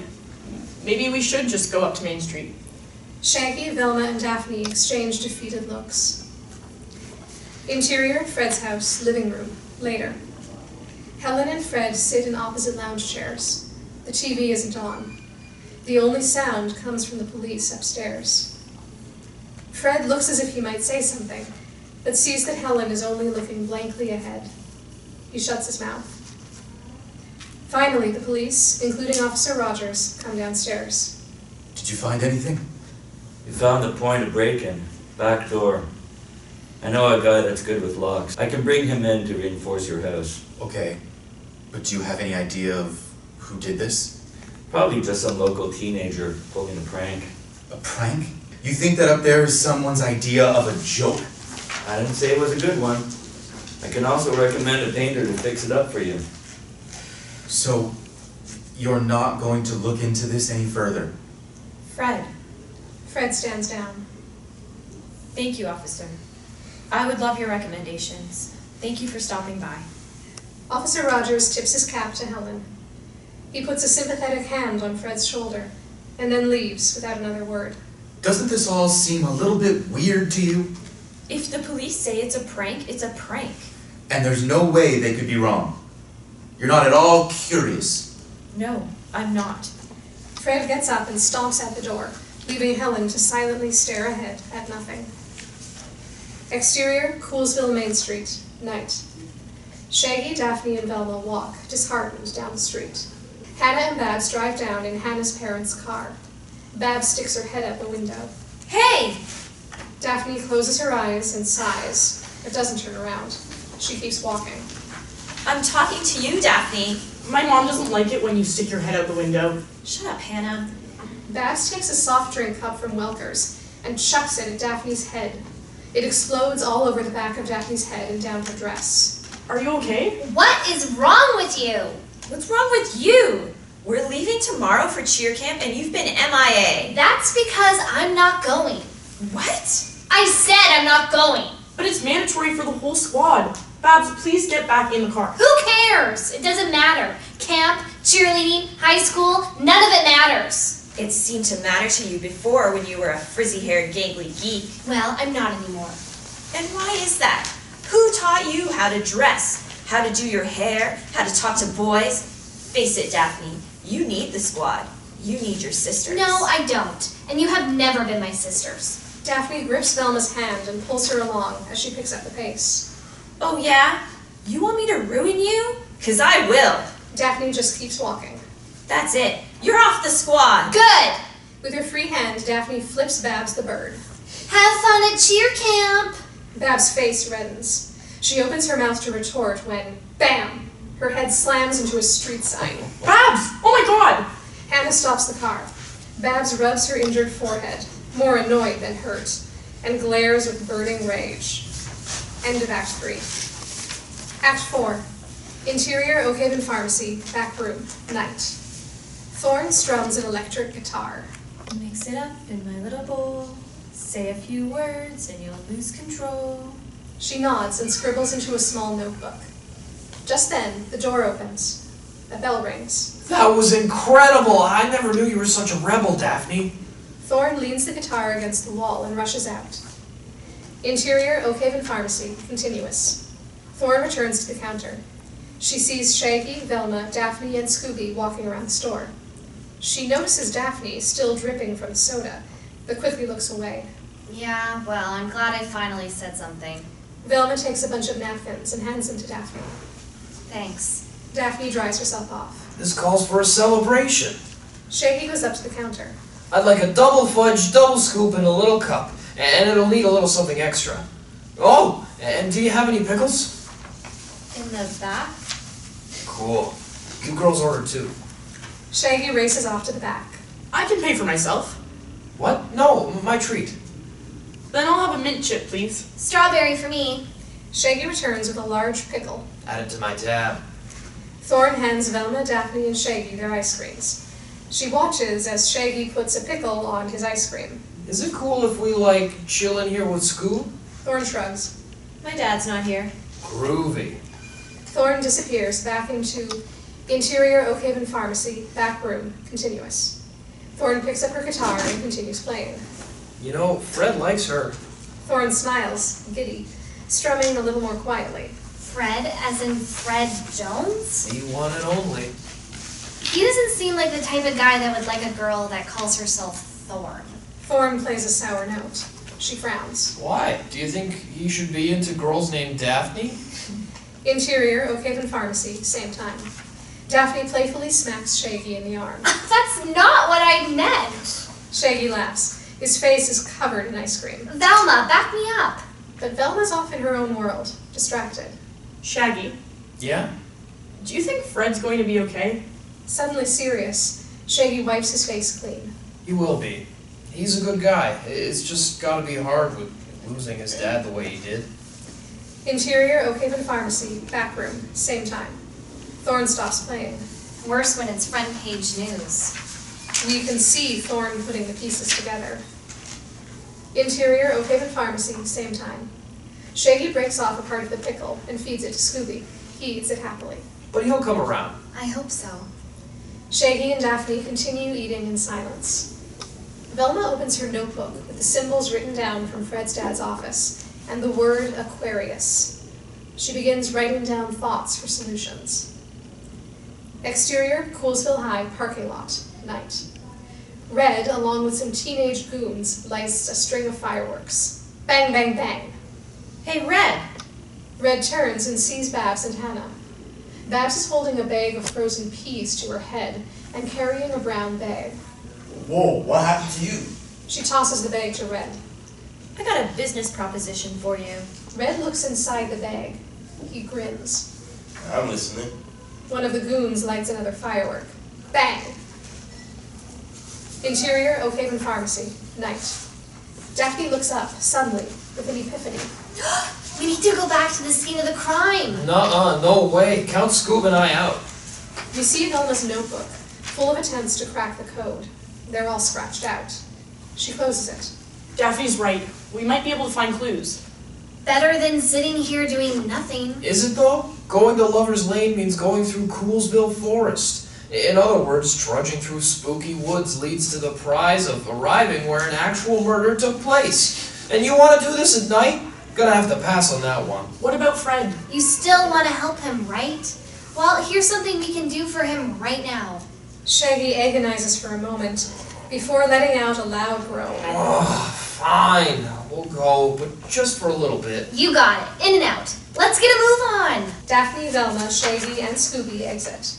Maybe we should just go up to Main Street. Shaggy, Velma, and Daphne exchange defeated looks. Interior, Fred's house, living room, later. Helen and Fred sit in opposite lounge chairs. The TV isn't on. The only sound comes from the police upstairs. Fred looks as if he might say something, but sees that Helen is only looking blankly ahead. He shuts his mouth. Finally, the police, including Officer Rogers, come downstairs. Did you find anything? We found the point of break-in. Back door. I know a guy that's good with locks. I can bring him in to reinforce your house. Okay. But do you have any idea of who did this? Probably just some local teenager pulling a prank. A prank? You think that up there is someone's idea of a joke? I didn't say it was a good one. I can also recommend a painter to fix it up for you. So, you're not going to look into this any further? Fred, Fred stands down. thank you, officer. I would love your recommendations. Thank you for stopping by. Officer Rogers tips his cap to Helen. He puts a sympathetic hand on Fred's shoulder, and then leaves without another word. Doesn't this all seem a little bit weird to you? If the police say it's a prank, it's a prank. And there's no way they could be wrong. You're not at all curious. No, I'm not. Fred gets up and stomps at the door, leaving Helen to silently stare ahead at nothing. Exterior, Coolsville Main Street, night. Shaggy, Daphne, and Velma walk, disheartened, down the street. Hannah and Babs drive down in Hannah's parents' car. Babs sticks her head out the window. Hey! Daphne closes her eyes and sighs, but doesn't turn around. She keeps walking. I'm talking to you, Daphne. My mom doesn't like it when you stick your head out the window. Shut up, Hannah. Babs takes a soft drink cup from Welker's and chucks it at Daphne's head. It explodes all over the back of Daphne's head and down her dress. Are you okay? What is wrong with you? What's wrong with you? We're leaving tomorrow for cheer camp and you've been MIA. That's because I'm not going. What? I said I'm not going. But it's mandatory for the whole squad. Babs, please get back in the car. Who cares? It doesn't matter. Camp, cheerleading, high school, none of it matters. It seemed to matter to you before when you were a frizzy-haired, gangly geek. Well, I'm not anymore. And why is that? Who taught you how to dress? How to do your hair? How to talk to boys? Face it, Daphne, you need the squad. You need your sisters. No, I don't. And you have never been my sisters. Daphne grips Velma's hand and pulls her along as she picks up the pace. Oh yeah? You want me to ruin you? 'Cause I will. Daphne just keeps walking. That's it. You're off the squad. Good! With her free hand, Daphne flips Babs the bird. Have fun at cheer camp! Babs' face reddens. She opens her mouth to retort when, bam! Her head slams into a street sign. Babs! Oh my god! Hannah stops the car. Babs rubs her injured forehead, more annoyed than hurt, and glares with burning rage. End of Act 3. Act 4. Interior Oakhaven Pharmacy, back room, night. Thorne strums an electric guitar. Mix it up in my little bowl. Say a few words and you'll lose control. She nods and scribbles into a small notebook. Just then, the door opens. A bell rings. That was incredible! I never knew you were such a rebel, Daphne. Thorne leans the guitar against the wall and rushes out. Interior Oakhaven Pharmacy, continuous. Thorne returns to the counter. She sees Shaggy, Velma, Daphne, and Scooby walking around the store. She notices Daphne, still dripping from the soda, but quickly looks away. Yeah, well, I'm glad I finally said something. Velma takes a bunch of napkins and hands them to Daphne. Thanks. Daphne dries herself off. This calls for a celebration. Shaggy goes up to the counter. I'd like a double fudge, double scoop, and a little cup. And it'll need a little something extra. Oh, and do you have any pickles? In the back? Cool. You girls order too. Shaggy races off to the back. I can pay for myself. What? No, my treat. Then I'll have a mint chip, please. Strawberry for me. Shaggy returns with a large pickle. Add it to my tab. Thorne hands Velma, Daphne, and Shaggy their ice creams. She watches as Shaggy puts a pickle on his ice cream. Is it cool if we, chill in here with Scoob? Thorne shrugs. My dad's not here. Groovy. Thorne disappears back into Interior Oakhaven Pharmacy, back room, continuous. Thorne picks up her guitar and continues playing. You know, Fred likes her. Thorne smiles, giddy, strumming a little more quietly. Fred, as in Fred Jones? The one and only. He doesn't seem like the type of guy that would like a girl that calls herself Thorne. Thorne plays a sour note. She frowns. Why? Do you think he should be into girls named Daphne? Interior Oakhaven Pharmacy, same time. Daphne playfully smacks Shaggy in the arm. That's not what I meant! Shaggy laughs. His face is covered in ice cream. Velma, back me up! But Velma's off in her own world, distracted. Shaggy, Yeah? do you think Fred's going to be okay? Suddenly serious, Shaggy wipes his face clean. He will be. He's a good guy. It's just gotta be hard with losing his dad the way he did. Interior Oakhaven Pharmacy, back room, same time. Thorne stops playing. Worse when it's front page news. We can see Thorne putting the pieces together. Interior Oakhaven Pharmacy, same time. Shaggy breaks off a part of the pickle and feeds it to Scooby. He eats it happily. But he'll come around. I hope so. Shaggy and Daphne continue eating in silence. Velma opens her notebook with the symbols written down from Fred's dad's office and the word Aquarius. She begins writing down thoughts for solutions. Exterior, Coolsville High parking lot, night. Red, along with some teenage goons, lights a string of fireworks. Bang, bang, bang. Hey, Red! Red turns and sees Babs and Hannah. Babs is holding a bag of frozen peas to her head and carrying a brown bag. Whoa, what happened to you? She tosses the bag to Red. I got a business proposition for you. Red looks inside the bag. He grins. I'm listening. One of the goons lights another firework. Bang! Interior Oakhaven Pharmacy, night. Daphne looks up, suddenly, with an epiphany. We need to go back to the scene of the crime. Nuh-uh, no way. Count Scoob and I out. You see Velma's notebook, full of attempts to crack the code. They're all scratched out. She closes it. Daphne's right. We might be able to find clues. Better than sitting here doing nothing. Is it though? Going to Lover's Lane means going through Coolsville Forest. In other words, trudging through spooky woods leads to the prize of arriving where an actual murder took place. And you want to do this at night? Gonna have to pass on that one. What about Fred? You still want to help him, right? Well, here's something we can do for him right now. Shaggy agonizes for a moment before letting out a loud groan. Oh, fine. We'll go, but just for a little bit. You got it. In and out. Let's get a move on. Daphne, Velma, Shaggy, and Scooby exit.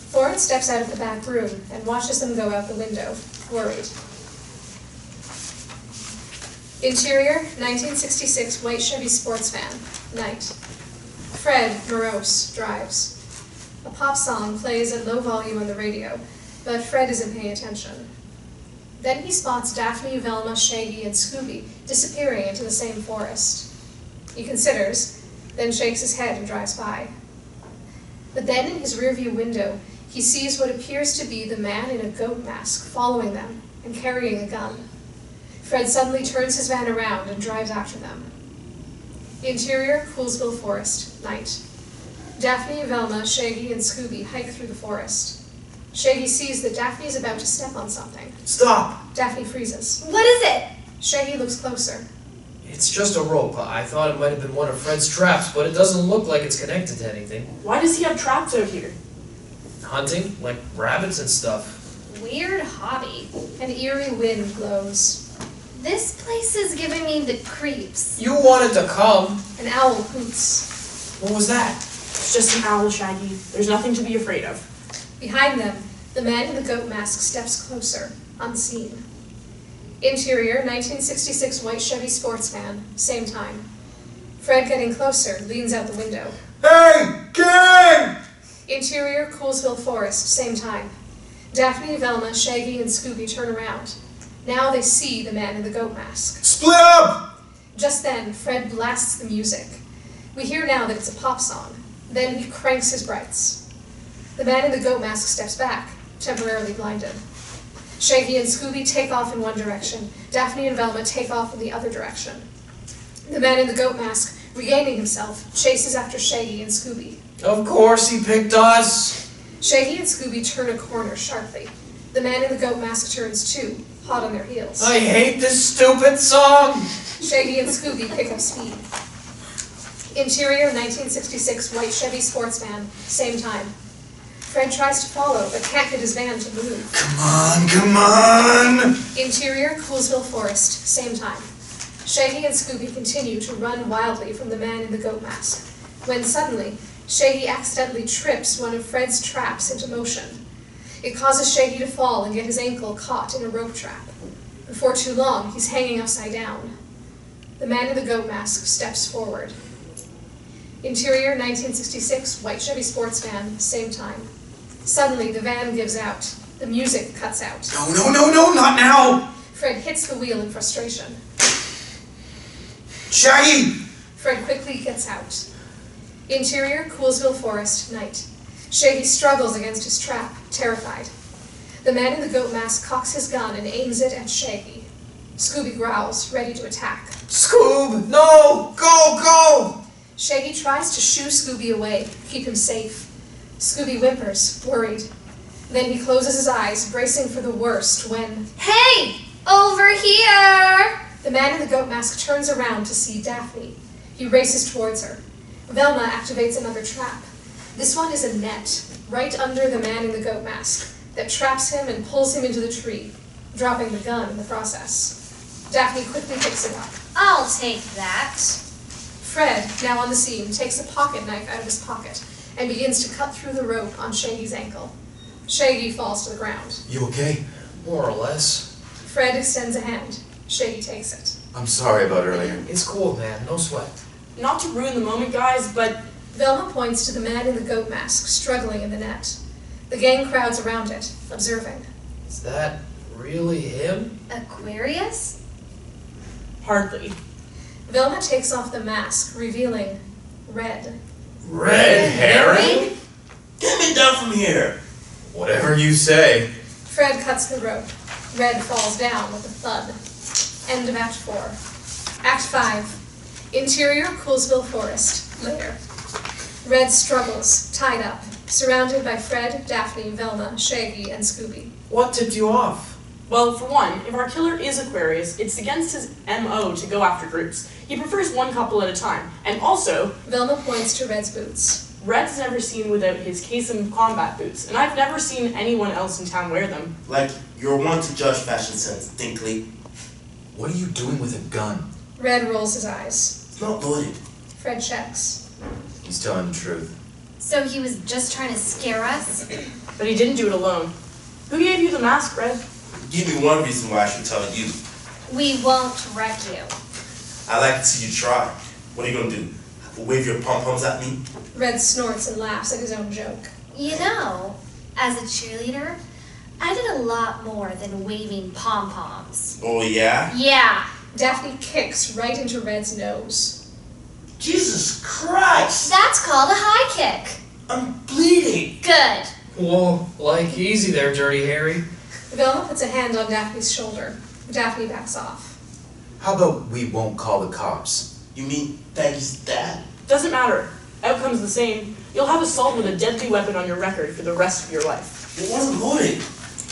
Forrest steps out of the back room and watches them go out the window, worried. Interior, 1966 white Chevy sports van, night. Fred, morose, drives. A pop song plays at low volume on the radio, but Fred isn't paying attention. Then he spots Daphne, Velma, Shaggy, and Scooby disappearing into the same forest. He considers, then shakes his head and drives by. But then in his rearview window, he sees what appears to be the man in a goat mask following them and carrying a gun. Fred suddenly turns his van around and drives after them. Interior, Coolsville Forest, night. Daphne, Velma, Shaggy, and Scooby hike through the forest. Shaggy sees that Daphne is about to step on something. Stop! Daphne freezes. What is it? Shaggy looks closer. It's just a rope. I thought it might have been one of Fred's traps, but it doesn't look like it's connected to anything. Why does he have traps out here? Hunting, like rabbits and stuff. Weird hobby. An eerie wind blows. This place is giving me the creeps. You wanted to come. An owl hoots. What was that? It's just an owl, Shaggy. There's nothing to be afraid of. Behind them, the man in the goat mask steps closer, unseen. Interior, 1966 white Chevy sports van, same time. Fred, getting closer, leans out the window. Hey, gang! Interior, Coolsville Forest, same time. Daphne, Velma, Shaggy, and Scooby turn around. Now they see the man in the goat mask. Split up! Just then, Fred blasts the music. We hear now that it's a pop song. Then he cranks his brights. The man in the goat mask steps back, temporarily blinded. Shaggy and Scooby take off in one direction. Daphne and Velma take off in the other direction. The man in the goat mask, regaining himself, chases after Shaggy and Scooby. Of course he picked us. Shaggy and Scooby turn a corner sharply. The man in the goat mask turns too, hot on their heels. I hate this stupid song. Shaggy and Scooby pick up speed. Interior, 1966 white Chevy sports van, same time. Fred tries to follow, but can't get his van to move. Come on, come on! Interior, Coolsville Forest, same time. Shaggy and Scooby continue to run wildly from the man in the goat mask, when suddenly, Shaggy accidentally trips one of Fred's traps into motion. It causes Shaggy to fall and get his ankle caught in a rope trap. Before too long, he's hanging upside down. The man in the goat mask steps forward. Interior, 1966, white Chevy sports van, same time. Suddenly, the van gives out. The music cuts out. No, no, no, no, not now! Fred hits the wheel in frustration. Shaggy! Fred quickly gets out. Interior, Coolsville Forest, night. Shaggy struggles against his trap, terrified. The man in the goat mask cocks his gun and aims it at Shaggy. Scooby growls, ready to attack. Scoob! No! Go, go! Shaggy tries to shoo Scooby away, keep him safe. Scooby whimpers, worried. Then he closes his eyes, bracing for the worst, when... Hey! Over here! The man in the goat mask turns around to see Daphne. He races towards her. Velma activates another trap. This one is a net, right under the man in the goat mask, that traps him and pulls him into the tree, dropping the gun in the process. Daphne quickly picks it up. I'll take that. Fred, now on the scene, takes a pocket knife out of his pocket and begins to cut through the rope on Shaggy's ankle. Shaggy falls to the ground. You okay? More or less. Fred extends a hand. Shaggy takes it. I'm sorry about earlier. It's cool, man. No sweat. Not to ruin the moment, guys, but Velma points to the man in the goat mask, struggling in the net. The gang crowds around it, observing. Is that really him? Aquarius? hardly. Velma takes off the mask, revealing Red. Red herring? Get me down from here! Whatever you say. Fred cuts the rope. Red falls down with a thud. End of Act 4. Act 5. Interior, Coolsville Forest. Later. Red struggles, tied up, surrounded by Fred, Daphne, Velma, Shaggy, and Scooby. What tipped you off? Well, for one, if our killer is Aquarius, it's against his MO to go after groups. He prefers one couple at a time. And also, Velma points to Red's boots. Red's never seen without his Kasem combat boots, and I've never seen anyone else in town wear them. Like, you're one to judge fashion sense, Dinkley. What are you doing with a gun? Red rolls his eyes. It's not loaded. Fred checks. He's telling the truth. So he was just trying to scare us? But he didn't do it alone. Who gave you the mask, Red? Give me one reason why I should tell you. We won't wreck you. I like to see you try. What are you gonna do? Wave your pom-poms at me? Red snorts and laughs at his own joke. You know, as a cheerleader, I did a lot more than waving pom-poms. Oh yeah? Yeah. Daphne kicks right into Red's nose. Jesus Christ! That's called a high kick. I'm bleeding! Good. Whoa, like easy there, Dirty Harry. Velma puts a hand on Daphne's shoulder. Daphne backs off. How about we won't call the cops? You mean Thanky's dad? Doesn't matter. Outcome's the same. You'll have assault with a deadly weapon on your record for the rest of your life. It wasn't loaded.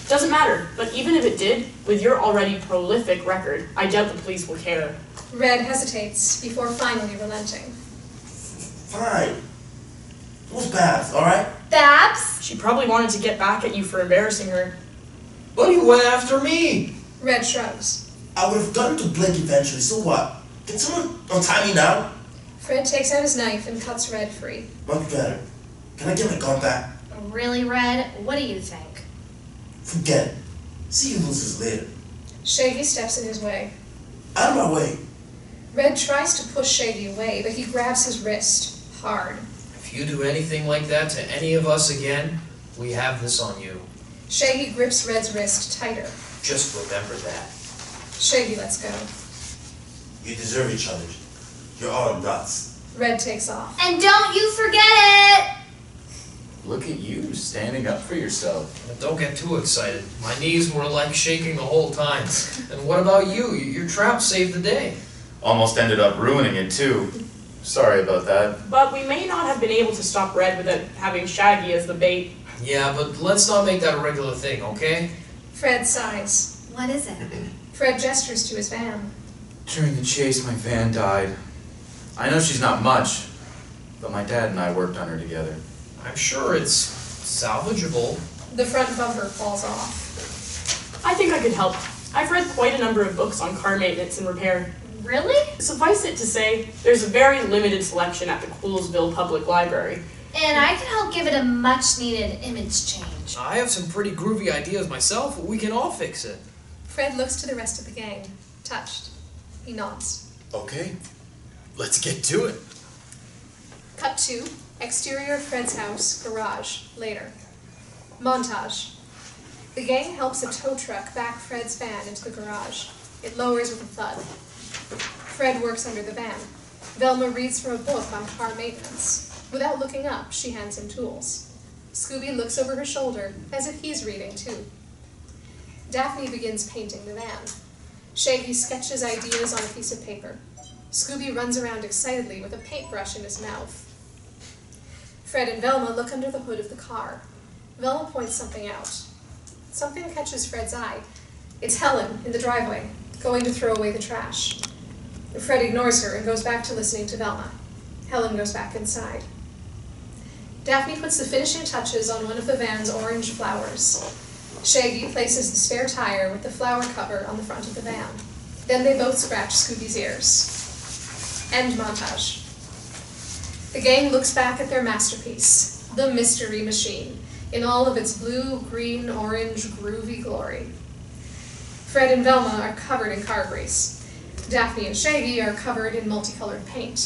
Doesn't matter, but even if it did, with your already prolific record, I doubt the police will care. Red hesitates before finally relenting. Fine. It was Babs, alright? Babs? She probably wanted to get back at you for embarrassing her. But he went after me. Red shrugs. I would have gotten to Blake eventually, so what? Can someone untie me now? Fred takes out his knife and cuts Red free. Much better. Can I get my gun back? Really, Red? What do you think? Forget it. See who loses later. Shaggy steps in his way. Out of my way. Red tries to push Shaggy away, but he grabs his wrist hard. If you do anything like that to any of us again, we have this on you. Shaggy grips Red's wrist tighter. Just remember that. Shaggy lets go. You deserve each other. You're all nuts. Red takes off. And don't you forget it! Look at you, standing up for yourself. But don't get too excited. My knees were like shaking the whole time. And what about you? Your trap saved the day. Almost ended up ruining it too. Sorry about that. But we may not have been able to stop Red without having Shaggy as the bait. Yeah, but let's not make that a regular thing, okay? Fred sighs. What is it? Fred gestures to his van. During the chase, my van died. I know she's not much, but my dad and I worked on her together. I'm sure it's salvageable. The front bumper falls off. I think I could help. I've read quite a number of books on car maintenance and repair. Really? Suffice it to say, there's a very limited selection at the Coolsville Public Library. And I can help give it a much-needed image change. I have some pretty groovy ideas myself. We can all fix it. Fred looks to the rest of the gang. Touched. He nods. Okay, let's get to it. Cut to exterior of Fred's house, garage, later. Montage. The gang helps a tow truck back Fred's van into the garage. It lowers with a thud. Fred works under the van. Velma reads from a book on car maintenance. Without looking up, she hands him tools. Scooby looks over her shoulder, as if he's reading too. Daphne begins painting the van. Shaggy sketches ideas on a piece of paper. Scooby runs around excitedly with a paintbrush in his mouth. Fred and Velma look under the hood of the car. Velma points something out. Something catches Fred's eye. It's Helen in the driveway, going to throw away the trash. Fred ignores her and goes back to listening to Velma. Helen goes back inside. Daphne puts the finishing touches on one of the van's orange flowers. Shaggy places the spare tire with the flower cover on the front of the van. Then they both scratch Scooby's ears. End montage. The gang looks back at their masterpiece, the Mystery Machine, in all of its blue, green, orange, groovy glory. Fred and Velma are covered in car grease. Daphne and Shaggy are covered in multicolored paint.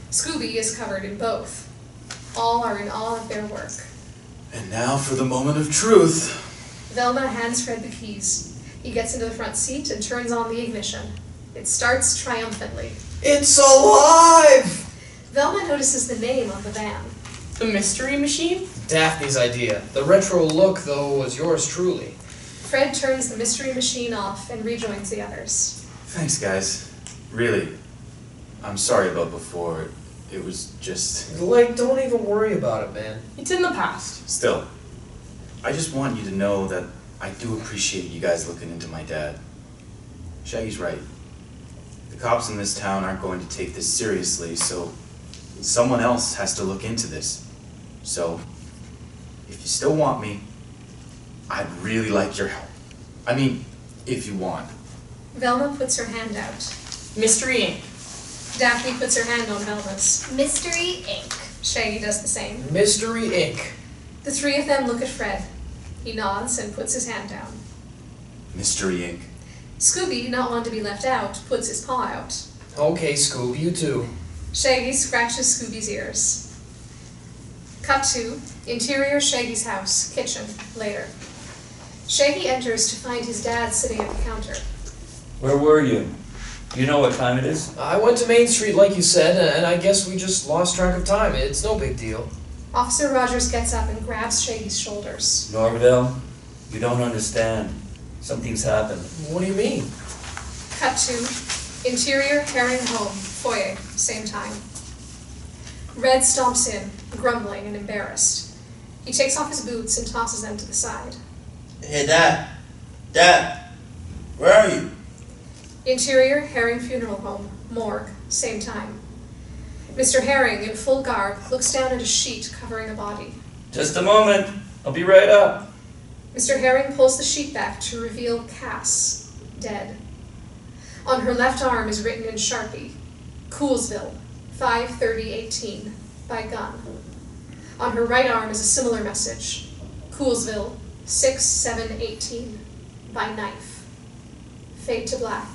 Scooby is covered in both. All are in awe of their work. And now for the moment of truth. Velma hands Fred the keys. He gets into the front seat and turns on the ignition. It starts triumphantly. It's alive! Velma notices the name on the van. The Mystery Machine? Daphne's idea. The retro look, though, was yours truly. Fred turns the Mystery Machine off and rejoins the others. Thanks, guys. Really. I'm sorry about before. It was just... Like, don't even worry about it, man. It's in the past. Still, I just want you to know that I do appreciate you guys looking into my dad. Shaggy's right. The cops in this town aren't going to take this seriously, so someone else has to look into this. So, if you still want me, I'd really like your help. I mean, if you want. Velma puts her hand out. Mystery Inc. Daphne puts her hand on Velma's. Mystery Inc. Shaggy does the same. Mystery Inc. The three of them look at Fred. He nods and puts his hand down. Mystery Inc. Scooby, not one to be left out, puts his paw out. Okay, Scoob, you too. Shaggy scratches Scooby's ears. Cut to interior Shaggy's house, kitchen, later. Shaggy enters to find his dad sitting at the counter. Where were you? You know what time it is? I went to Main Street like you said, and I guess we just lost track of time. It's no big deal. Officer Rogers gets up and grabs Shaggy's shoulders. Norville, you don't understand. Something's happened. What do you mean? Cut to interior Herring home, foyer, same time. Red stomps in, grumbling and embarrassed. He takes off his boots and tosses them to the side. Hey, Dad! Dad! Where are you? Interior Herring funeral home, morgue, same time. Mr. Herring, in full garb, looks down at a sheet covering a body. Just a moment. I'll be right up. Mr. Herring pulls the sheet back to reveal Cass, dead. On her left arm is written in Sharpie, Coolsville, 5/30/18, by gun. On her right arm is a similar message, Coolsville, 6/7/18, by knife. Fade to black.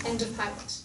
End of pilot.